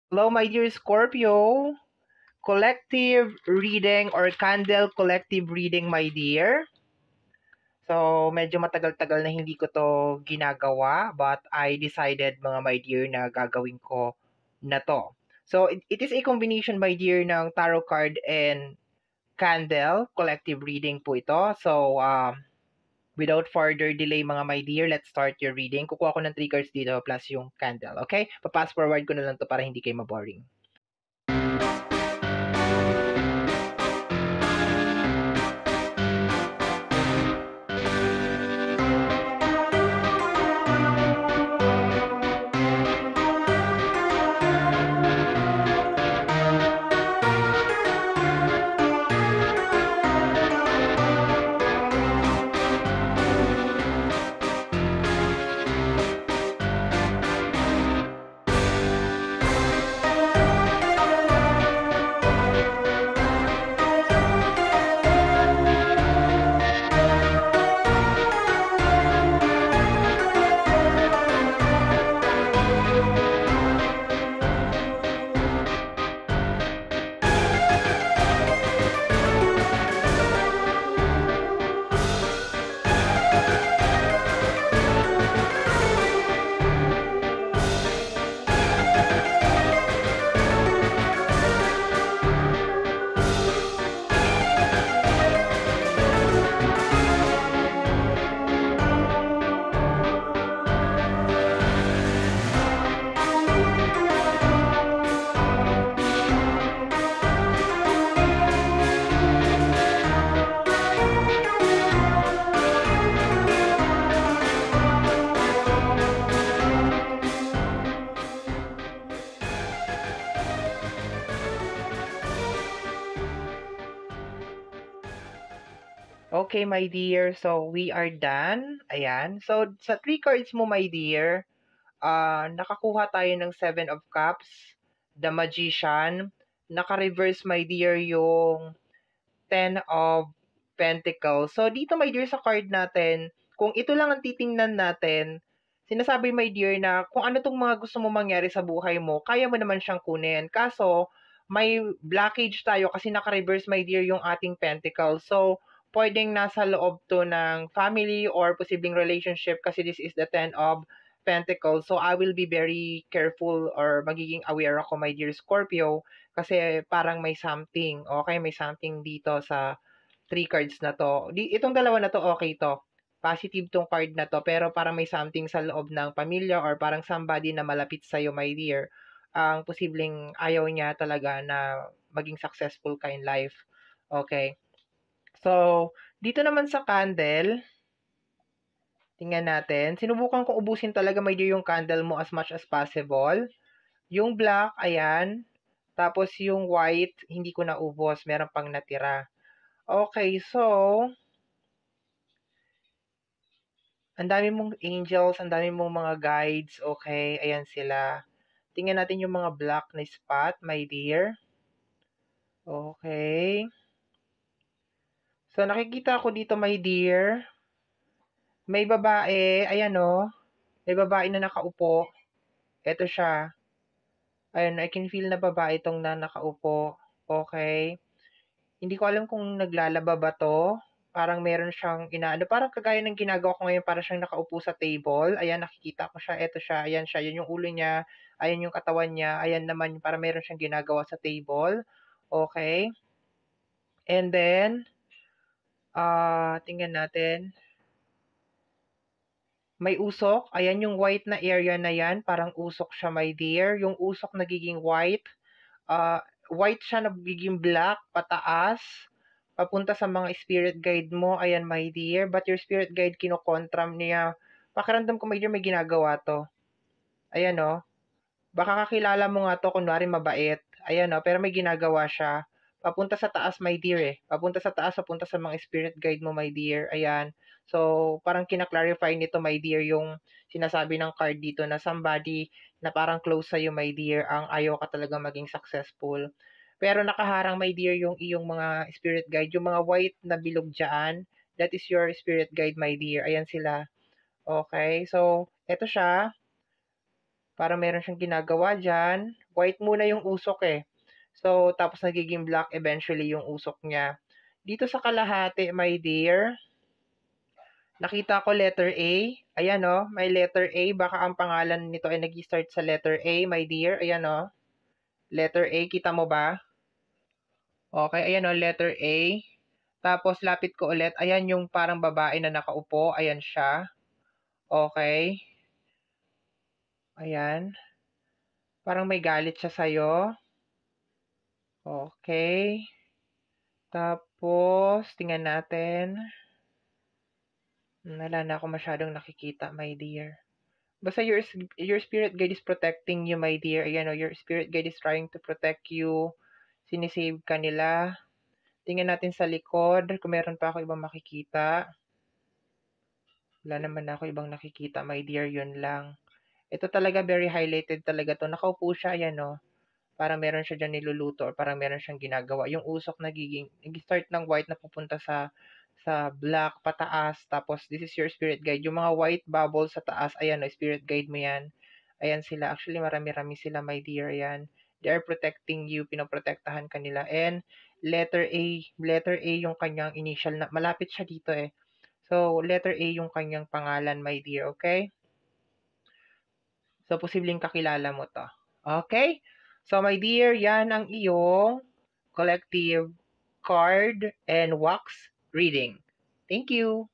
Hello, my dear Scorpio. Collective reading or candle collective reading, my dear. So, medyo matagal-tagal na hindi ko to ginagawa, but I decided, mga my dear, na gagawin ko na to. So, it is a combination, my dear, ng tarot card and candle collective reading po ito. So, without further delay, mga my dear, let's start your reading. Kukuha ko ng 3 cards dito plus yung candle, okay? Papass forward ko na lang to para hindi kayo maboring. Okay, my dear. So, we are done. Ayan. So, sa 3 cards mo, my dear, nakakuha tayo ng 7 of Cups, the Magician, naka-reverse, my dear, yung 10 of Pentacles. So, dito, my dear, sa card natin, kung ito lang ang titingnan natin, sinasabi, my dear, na kung ano tong mga gusto mo mangyari sa buhay mo, kaya mo naman siyang kunin. Kaso, may blockage tayo kasi naka-reverse, my dear, yung ating Pentacles. So, pwedeng nasa loob to ng family or posibleng relationship kasi this is the 10 of Pentacles. So, I will be very careful or magiging aware ako, my dear Scorpio, kasi parang may something, okay? May something dito sa 3 cards na to. Itong dalawa na to, okay to. Positive tong card na to, pero parang may something sa loob ng pamilya or parang somebody na malapit sa'yo, my dear. Ang posibleng ayaw niya talaga na maging successful ka in life. Okay. So, dito naman sa candle, tingnan natin. Sinubukan kong ubusin talaga, my dear, yung candle mo as much as possible. Yung black, ayan. Tapos yung white, hindi ko naubos. Meron pang natira. Okay, so, ang dami mong angels, ang dami mong mga guides. Okay, ayan sila. Tingnan natin yung mga black na spot, my dear. Okay. So, nakikita ko dito, my dear. May babae, ayan o. May babae na nakaupo. Ito siya. Ayun, I can feel na babae itong na nakaupo. Okay. Hindi ko alam kung naglalaba ba 'to. Parang meron siyang inaano, parang kagaya ng ginagawa ko ngayon, para siyang nakaupo sa table. Ayan, nakikita ko siya, eto siya, ayan siya, yun yung ulo niya, ayan yung katawan niya, ayan naman parang meron siyang ginagawa sa table. Okay. And then, tingnan natin. May usok, ayan yung white na area na yan, parang usok siya, my dear. Yung usok nagiging white. Ah, White siya nagiging black pataas, papunta sa mga spirit guide mo. Ayan, my dear. But your spirit guide, kinokontram niya. Pakiramdam ko, my dear, may ginagawa 'to. Ayan, oh. Baka kakilala mo nga 'to, kunwari mabait. Ayan, oh, pero may ginagawa siya. Papunta sa taas, my dear, eh. Papunta sa taas, papunta sa mga spirit guide mo, my dear. Ayan. So, parang kina-clarify nito, my dear, yung sinasabi ng card dito na somebody na parang close sa'yo, my dear, ang ayaw ka talaga maging successful. Pero nakaharang, my dear, yung iyong mga spirit guide, yung mga white na bilog dyan, that is your spirit guide, my dear. Ayan sila. Okay, so eto siya, parang meron siyang ginagawa dyan. White muna yung usok eh. So, tapos nagiging black eventually yung usok niya. Dito sa kalahati, my dear, nakita ko letter A. Ayan o, may letter A. Baka ang pangalan nito ay nag-start sa letter A, my dear. Ayan o. Letter A, kita mo ba? Okay, ayan o, letter A. Tapos, lapit ko ulit. Ayan yung parang babae na nakaupo. Ayan siya. Okay. Ayan. Parang may galit siya sa'yo. Okay. Tapos, tingnan natin. Wala na ako masyadong nakikita, my dear. Basta your spirit guide is protecting you, my dear. Ayan o, your spirit guide is trying to protect you. Sinisave ka nila. Tingnan natin sa likod kung meron pa ako ibang makikita. Wala naman ako ibang nakikita, my dear. Yun lang. Ito talaga very highlighted talaga to. Nakaupo siya, ayan o. Parang meron siya dyan niluluto or parang meron siyang ginagawa. Yung usok nag-start ng white na pupunta sa black pataas. Tapos, this is your spirit guide. Yung mga white bubbles sa taas, ayan o, spirit guide mo yan. Ayan sila. Actually, marami-rami sila, my dear. Ayan. They are protecting you. Pinoprotektahan kanila. And, letter A yung kanyang initial na, malapit siya dito eh. So, letter A yung kanyang pangalan, my dear. Okay? So, posibleng kakilala mo to. Okay? So, my dear, yan ang iyong collective card and wax reading. Thank you.